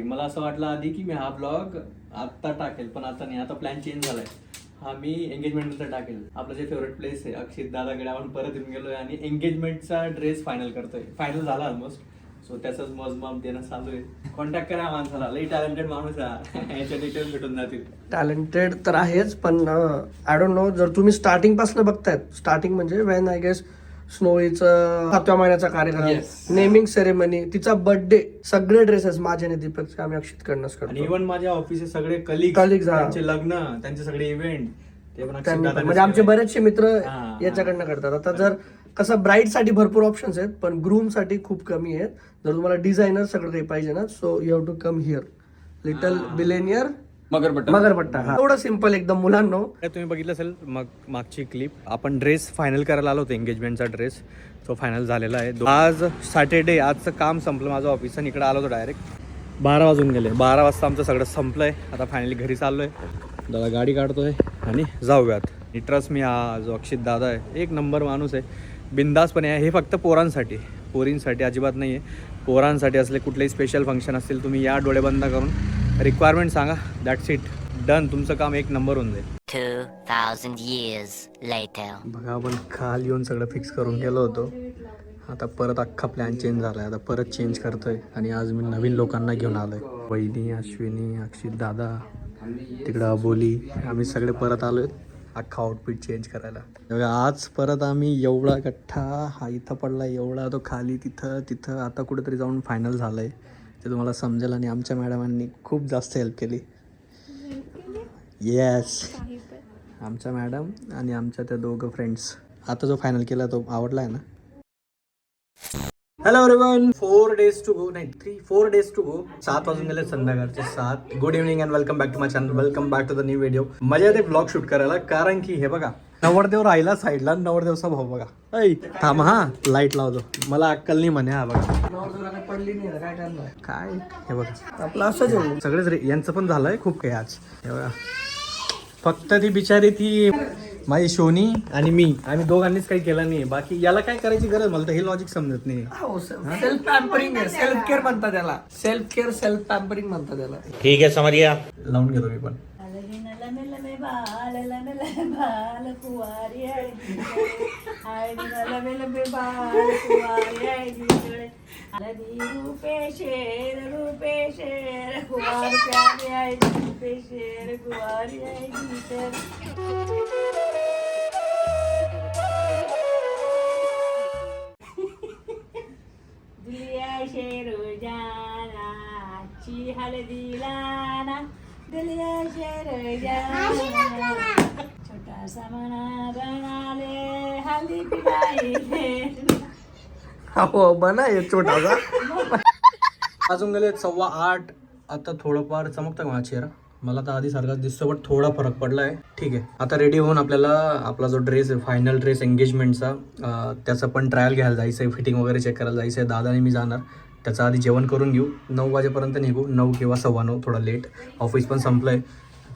मला असं वाटलं आधी की मी हा ब्लॉग आता टाकेल, पण आता नाही. आता प्लॅन चेंज झालाय. हा मी एंगेजमेंट नंतर टाकेल. आपलं जे फेवरेट प्लेस आहे अक्षित दादाकडे आपण परत येऊन गेलोय आणि एंगेजमेंटचा ड्रेस फायनल करतोय. फायनल झाला ऑलमोस्ट. सो त्याचाच मजमाम देणं चालू आहे. कॉन्टॅक्ट करा माणसाला, लई टॅलेंटेड माणूस आहे. याच्या डिटेल्स भेटून जातील. टॅलेंटेड तर आहेच, पण आय डोंट नो, जर तुम्ही स्टार्टिंग पासून बघतायत, स्टार्टिंग म्हणजे वेन आय गेस स्नोईचं 7व्या महिन्याचा कार्यक्रम, नेमिंग सेरेमनी, तिचा बर्थडे, सगळे ड्रेसेस माझे आणि दीपकचे आम्ही अक्षितकडनंच आणि करतो. इव्हन माझ्या ऑफिसचे सगळे कलिग्स, त्यांचे लग्न, त्यांचे सगळे इव्हेंट, ते पण अक्षित दादानेच म्हणजे आमचे केलंय. बरेचसे मित्र याच्याकडनं करतात. आता जर कसं ब्राईड साठी भरपूर ऑप्शन्स आहेत, पण ग्रूम साठी खूप कमी आहेत. जर तुम्हाला डिझायनर सगळं काही पाहिजे ना, so you have to come here, little billionaire Magarpatta. थोडं सिम्पल एकदम मुलांनो. तुम्ही बघितलं असेल मग मागची क्लिप, आपण ड्रेस फायनल करायला आलो होतो, एंगेजमेंटचा ड्रेस. तो फायनल झालेला आहे. आज सॅटर्डे, आजचं काम संपलं माझं ऑफिस आणि इकडे आलो होतो डायरेक्ट. 12 वाजून गेले. 12 वाजता आमचं सगळं संपलंय. आता फायनली घरी चाललोय. दादा गाडी काढतोय आणि जाऊयात. ट्रस्ट मी, हा जो अक्षित दादा आहे एक नंबर माणूस आहे. बिंदासपणे आहे. हे फक्त पोरांसाठी, पोरींसाठी अजिबात नाही आहे. पोरांसाठी असले कुठलेही स्पेशल फंक्शन असतील, तुम्ही या डोळे बंद करून रिक्वायरमेंट सांगा, दॅट्स इट, डन. तुमचं काम एक नंबर होऊन जाईल. 2000 years later. बघा, आपण खाली येऊन सगळं फिक्स करून गेलो होतो. आता परत अख्खा प्लॅन चेंज झाला आहे. आता परत चेंज करतोय आणि आज मी नवीन लोकांना घेऊन आलोय. वहिनी, अश्विनी, अक्षित दादा, तिकडं अबोली, आम्ही सगळे परत आलोय अख्खा आउटफिट चेंज करायला. बघा, आज परत आम्ही एवढा गठ्ठा हा इथं पडला, एवढा तो खाली, तिथं आता कुठेतरी जाऊन फायनल झालंय. ते तुम्हाला समजेल. आणि आमच्या मॅडमांनी खूप जास्त हेल्प केली. येस, आमच्या मॅडम आणि आमच्या त्या दोघं फ्रेंड्स. आता जो फायनल केला तो आवडला आहे ना. Hello everyone, 4 days to go, नाही 4 days to go. 7 वाजून गेले, संध्याकाळचे 7. Good evening and welcome back to my channel. Welcome back to the new video. मजा येते ब्लॉग शूट करायला, कारण की हे बघा, नवरदेव राहिला साईडला, नवरदेवचा भाऊ बघा. ऐ थांब, हा लाईट लावतो, मला अक्कल नाही म्हणे. हा बघा, पडली नाही, काय करणार, काय हे बघा आपलं असंच आहे. सगळेच यांचं पण झालंय खूप काही आज. हे बघा, फक्त ती बिचारी, ती माझी शोनी आणि मी, आम्ही दोघांनीच काही केलं नाही. बाकी याला काय करायची गरज, मला तर हे लॉजिक समजत नाही. सेल्फ पॅम्परिंग आहे, सेल्फ केअर म्हणतात त्याला. सेल्फ केअर, सेल्फ पॅम्परिंग म्हणतात त्याला. ठीक आहे, समज या, लावून घेतो मी पण. हळदीला दिलिया शेर छोटा सा मना बनाले हल्दी पिलाई. हो बना आहे छोटासा. अजून गेले 7:15. आता थोडंफार चमकतं माझा चेहरा, मला तर आधी सारखाच दिसतो, बट थोडा फरक पडलाय. ठीक आहे, आता रेडी होऊन आपल्याला आपला जो ड्रेस आहे, फायनल ड्रेस एंगेजमेंटचा, त्याचा पण ट्रायल घ्यायला जायचं आहे, फिटिंग वगैरे चेक करायला जायचं आहे. दादा आणि मी जाणार. त्याचं आधी जेवण करून घेऊ, 9 वाजेपर्यंत निघू, 9 किंवा 9:15, थोडा लेट. ऑफिस पण संपलं आहे.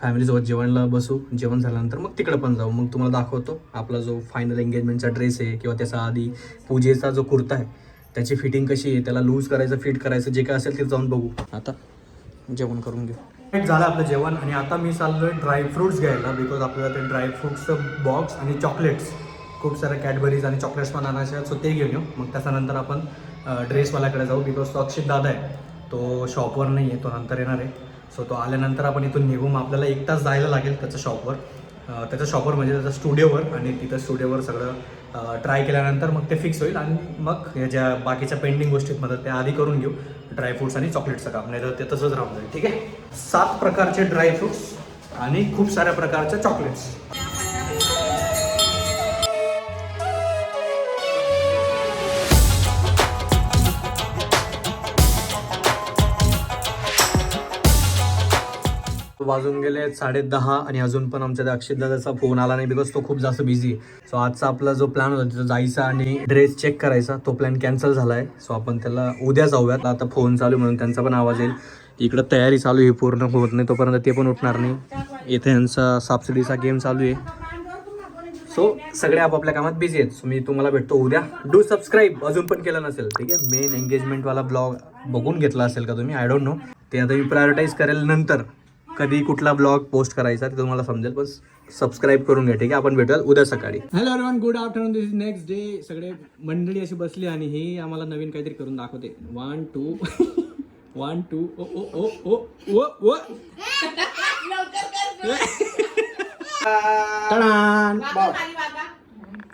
फॅमिलीसोबत जेवणला बसू, जेवण झाल्यानंतर मग तिकडं पण जाऊ. मग तुम्हाला दाखवतो आपला जो फायनल एंगेजमेंटचा ड्रेस आहे, किंवा त्याचा आधी पूजेचा जो कुर्ता आहे त्याची फिटिंग कशी आहे, त्याला लूज करायचं, फिट करायचं, जे काय असेल ते जाऊन बघू. आता जेवण करून घेऊ. झालं आपलं जेवण आणि आता मी चाललो आहे ड्रायफ्रूट्स घ्यायला, बिकॉज आपल्याला ते ड्रायफ्रूट्सचं बॉक्स आणि चॉकलेट्स, खूप सारे कॅडबरीज आणि चॉकलेट्स पण आणायचे आहेत. सो ते घेऊन येऊ. मग त्याच्यानंतर आपण ड्रेसवाल्याकडे जाऊ, बिकॉज तो अक्षित दादा आहे, तो शॉपवर नाही आहे, तो नंतर येणार आहे. सो तो आल्यानंतर आपण इथून निघू. मग आपल्याला 1 तास जायला लागेल त्याच्या शॉपवर म्हणजे त्याच्या स्टुडिओवर. आणि तिथं स्टुडिओवर सगळं ट्राय केल्यानंतर मग ते फिक्स होईल. आणि मग या ज्या बाकीच्या पेंडिंग गोष्टी आहेत त्या आधी करून घेऊ, ड्रायफ्रूट्स आणि चॉकलेटचं काम, नाही तर ते तसंच राहून जाईल. ठीक आहे, 7 प्रकारचे ड्रायफ्रूट्स आणि खूप साऱ्या प्रकारच्या चॉकलेट्स. वाजून गेले 10:30 आणि अजून पण आमच्या अक्षित दादाचा फोन आला नाही, बिकॉज तो खूप जास्त बिझी आहे. सो आजचा आपला जो प्लॅन होता तिथं जायचा आणि ड्रेस चेक करायचा, तो प्लॅन कॅन्सल झाला आहे. सो आपण त्याला उद्या जाऊयात. आता फोन चालू म्हणून त्यांचा पण आवाज येईल. इकडं तयारी चालू आहे, पूर्ण होत नाही तोपर्यंत ते पण उठणार नाही. इथे यांचा सापसिडीचा गेम चालू आहे. सो सगळे आपापल्या कामात बिझी आहेत. सो मी तुम्हाला भेटतो उद्या. डू सबस्क्राईब अजून पण केलं नसेल, ठीक आहे. मेन एंगेजमेंटवाला ब्लॉग बघून घेतला असेल का तुम्ही, आय डोंट नो. ते आता मी प्रायोरिटाईज करेल नंतर, कधी कुठला ब्लॉग पोस्ट करायचा ते तुम्हाला समजेल. पण सबस्क्राईब करून घ्या, ठीक आहे. आपण भेटूया उद्या सकाळी. Hello everyone, good afternoon. This is next day. सगळे मंडळी अशी बसली आणि ही आम्हाला नवीन काहीतरी करून दाखवते. 1 2 1 2 ओ ओ ओ ओ ओ ओ टडान.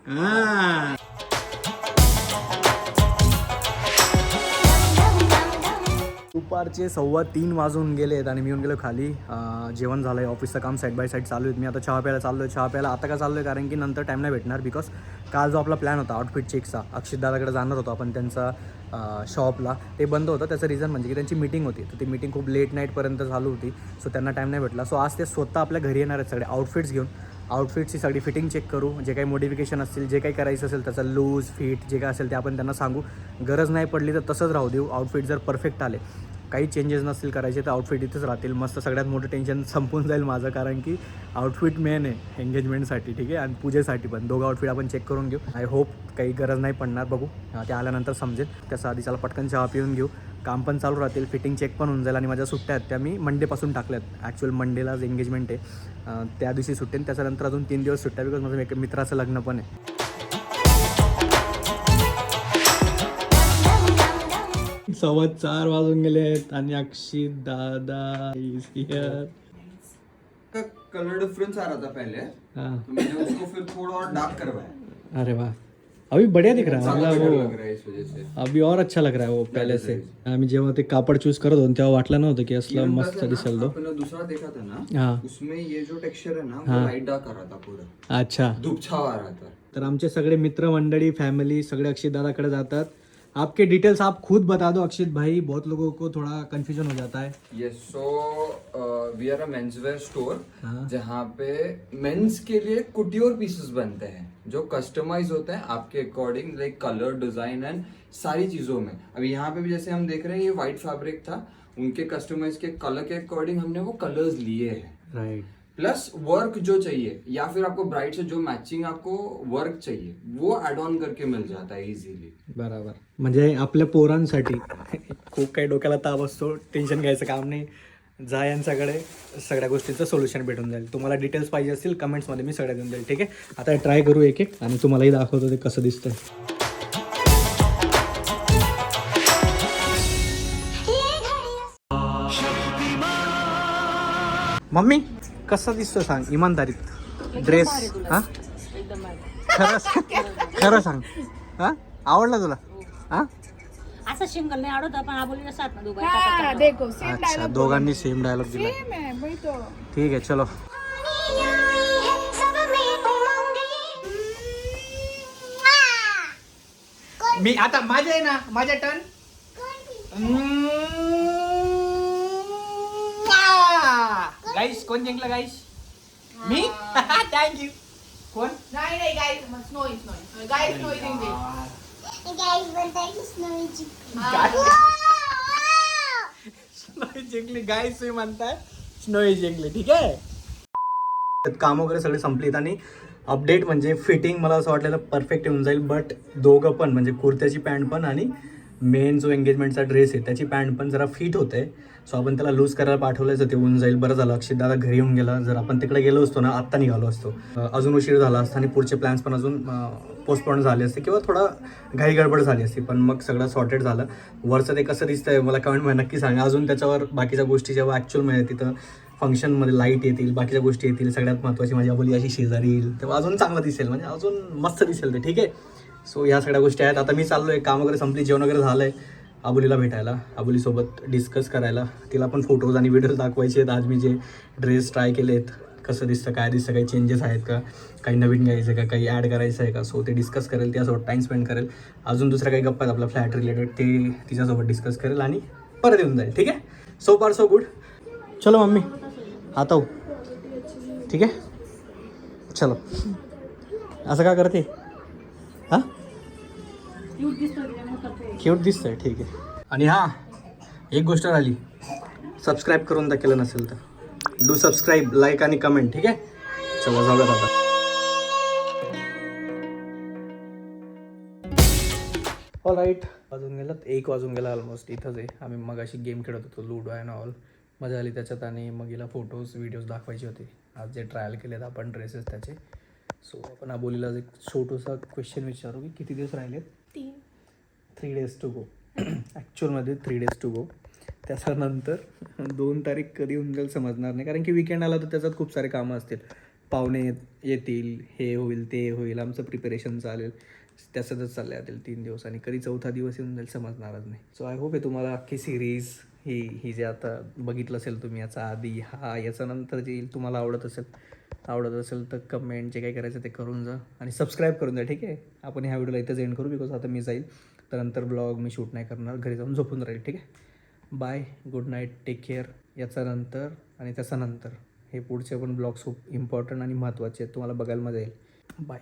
हां, दुपारचे 2:15 वाजून गेले आहेत आणि मी येऊन गेलो खाली. जेवण झालं आहे, ऑफिसचं काम साईड बाय साईड चालू आहे. मी आता चहा प्यायला चाललो आहे. चहा प्यायला आता का चाललो आहे, कारण की नंतर टाईम नाही भेटणार. बिकॉज काल जो आपला प्लॅन होता आउटफिट चेकचा, अक्षित दादाकडे जाणार होतो आपण त्यांचा शॉपला, ते बंद होतं. त्याचं रिझन म्हणजे की त्यांची मीटिंग होती, तर ती मीटिंग खूप लेट नाईटपर्यंत चालू होती. सो त्यांना टाईम नाही भेटला. सो आज ते स्वतः आपल्या घरी येणार आहेत सगळे आउटफिट्स घेऊन. आउटफिट्सची सगळी फिटिंग चेक करू, जे काही मॉडिफिकेशन असतील, जे काही करायचं असेल त्याचा लूज फिट जे काय असेल ते आपण त्यांना सांगू. गरज नाही पडली तर तसंच राहू देऊ. आउटफिट जर परफेक्ट आले, काही चेंजेस नसतील करायचे, तर आउटफिट इथेच राहतील. मस्त सगळ्यात मोठं टेन्शन संपून जाईल माझं, कारण की आउटफिट मेन आहे एंगेजमेंटसाठी, ठीक आहे. आणि पूजेसाठी पण दोघं आउटफिट आपण चेक करून घेऊ. आय होप काही गरज नाही पडणार, बघू ते आल्यानंतर समजेल. त्याचा आधी चला पटकन चहा पिऊन घेऊ. काम पण चालू राहतील, फिटिंग चेक पण होऊन जाईल. आणि माझ्या सुट्ट्या आहेत त्या मी मंडेपासून टाकल्यात. ॲक्च्युअल मंडेलाच एंगेजमेंट आहे, त्या दिवशी सुट्टे. त्याच्यानंतर अजून 3 दिवस सुट्ट्या, बिकॉज माझं एक मित्राचं लग्न पण आहे. 4:15 वाजून गेले आहेत आणि अक्षित दादा इज हियर. का कलर डिफरेंस आ रहा था पहले, हाँ. तो मैंने उसको फिर थोड़ा और डार्क करवाया. अरे वाह, अभी बढ़िया दिख रहा है. ज्यादा मतलब better वो लग रहा है इस वजह से. अभी और अच्छा लग रहा है वो पहले से. आम्ही जेव्हा ते कापड चूज करत होतो तेव्हा वाटलं नव्हतं की असलं Even मस्त बस है दिसेल ना, तो. आपने दूसरा देखा था ना, हाँ. उसमें ये जो टेक्सचर है ना हाँ. वो लाइट डार्क आ रहा था पूरा, अच्छा. धूप छाव आ रहा था. तर आमचे सगळे मित्र मंडळी फैमिली सगळे अक्षित दादाकडे जातात. आपके डिटेल्स आप खुद बता दो अक्षित भाई, बहुत लोगों को थोड़ा कंफ्यूजन हो जाता है. Yes, so we are a men's wear store, हाँ. जहाँ पे मेंस के लिए कुटियोर पीसेस बनते हैं जो कस्टमाइज होते हैं आपके according, like colour, design end सारी चीजों में. अभी यहाँ पे भी जैसे हम देख रहे हैं ये व्हाइट फैब्रिक था, उनके कस्टमाइज के कलर के अकॉर्डिंग हमने वो कलर्स लिए हैं. राइट. प्लस वर्क जो चाहिए या फिर आपको ब्राइड से जो मैचिंग आपको वर्क चाहिए वो एड ऑन करके मिल जाता है इजीली. बरोबर. म्हणजे आपल्या पोरांसाठी खूप काही डोक्याला ताप असतो, टेन्शन घ्यायचं काम नाही. जा यांच्याकडे सगळ्या गोष्टीचं सोल्युशन भेटून जाईल. तुम्हाला डिटेल्स पाहिजे असतील कमेंट्समध्ये मी सगळ्या देऊन जाईल, ठीक आहे. आता ट्राय करू एक एक आणि तुम्हालाही दाखवतो ते कसं दिसतंय. मम्मी कसं दिसतो सांग इमानदारीत ड्रेस. हा खरं सांग, हा आवडला तुला? हा असं सिंगल नाही आवडत, आपण आबोलीला साथ ना दोघं. अच्छा, दोघांनी सेम डायलॉग दिला. ठीक आहे, चलो. मी आता माझे आहे ना, माझ्या टर्न. गाईस कोण जिंकलं गाईस? मी. थँक्यू. कोण? नाही गाईस, स्नोई जिंकली. स्नोई जिंकली गाईस, तुम्ही म्हणताय स्नोई जिंकली, ठीक आहे. काम वगैरे सगळे संपलीत आणि अपडेट म्हणजे फिटिंग मला असं वाटलेलं परफेक्ट येऊन जाईल. बट दोघं पण म्हणजे कुर्त्याची पॅन्ट पण आणि मेन जो एंगेजमेंटचा ड्रेस आहे त्याची पॅन्ट पण जरा फिट होते. सो आपण त्याला लूज करायला पाठवलं तर ते होऊन जाईल. बरं झालं अक्षित दादा घरी येऊन गेला. जर आपण तिकडे गेलो असतो ना, आत्ता निघालो असतो, अजून उशीर झाला असता आणि पुढचे प्लॅन्स पण अजून पोस्टपोन झाले असते किंवा थोडा घाई गडबड झाली असती. पण मग सगळं सॉर्टेड झालं. वरचं ते कसं दिसतंय मला कमेंटमध्ये नक्की सांगा. अजून त्याच्यावर बाकीच्या गोष्टी जेव्हा ॲक्च्युअलमध्ये तिथं फंक्शनमध्ये लाईट येतील, बाकीच्या गोष्टी येतील, सगळ्यात महत्त्वाची माझी आबोली अशी शेजारी येईल, तेव्हा अजून चांगलं दिसेल, म्हणजे अजून मस्त दिसेल ते, ठीक आहे. सो ह्या सगळ्या गोष्टी आहेत. आता मी चाललो आहे, काम वगैरे संपली, जेवण वगैरे झालं आहे, आबोलीला भेटायला, आबोलीसोबत डिस्कस करायला, तिला पण फोटोज आणि व्हिडिओज दाखवायचे आहेत. आज मी जे ड्रेस ट्राय केले आहेत, कसं दिसतं, काय दिसतं, काही चेंजेस आहेत का, काही नवीन घ्यायचं आहे का, काही ॲड करायचं आहे का. सो ते डिस्कस करेल, त्यासोबत टाईम स्पेंड करेल. अजून दुसऱ्या काही गप्पा आहेत आपल्या फ्लॅट रिलेटेड, ते तिच्यासोबत डिस्कस करेल आणि परत येऊन जाईल, ठीक आहे. सो फार सो गुड. चलो मम्मी आता हो, ठीक आहे, चलो. असं का करते? हां क्यूट दिसतंय, ठीक आहे. आणि हां, एक गोष्ट राहिली, सबस्क्राईब करून केलं नसेल तर डू सबस्क्राईब, लाईक आणि कमेंट, ठीक आहे. चला जाऊयात आता. ऑल राईट, वाजून गेलात 1 वाजून गेला ऑलमोस्ट. इथंच आहे, आम्ही मग अशी गेम खेळत होतो लूडो अँड ऑल. मजा आली त्याच्यात आणि मग हिला फोटोज व्हिडिओज दाखवायचे होते. आज जे ट्रायल केलेत आपण ड्रेसेस त्याचे. सो आपण अबोलीला एक छोटूसा क्वेश्चन विचारू की किती दिवस राहिलेत? 3 days टू गो. ॲक्च्युअलमध्ये 3 days टू गो. त्याच्यानंतर 2 तारीख कधी होऊन जाईल समजणार नाही, कारण की विकेंड आला तर त्याच्यात खूप सारे कामं असतील. पाहुणे येतील, हे होईल ते होईल, आमचं प्रिपरेशन चालेल, त्याच्यातच चालले जातील 3 दिवस आणि कधी 4था दिवस येऊन जाईल समजणारच नाही. सो आय होप आहे तुम्हाला अख्खी सिरीज ही जे आता बघितलं असेल तुम्ही याचा आधी याच्यानंतर जे येईल तुम्हाला आवडत असेल तर कमेंट जे काही करायचं ते करून जा आणि सबस्क्राईब करून जा. ठीक आहे, आपण ह्या व्हिडिओला इथंच एंड करू, बिकॉज आता मी जाईल तर नंतर ब्लॉग मी शूट नाही करणार, घरी जाऊन झोपून राहील. ठीक आहे, bye, good night, take care. याच्यानंतर आणि त्याच्यानंतर हे पुढचे पण ब्लॉग्स खूप इम्पॉर्टंट आणि महत्त्वाचे आहेत, तुम्हाला बघायला मजा येईल. बाय.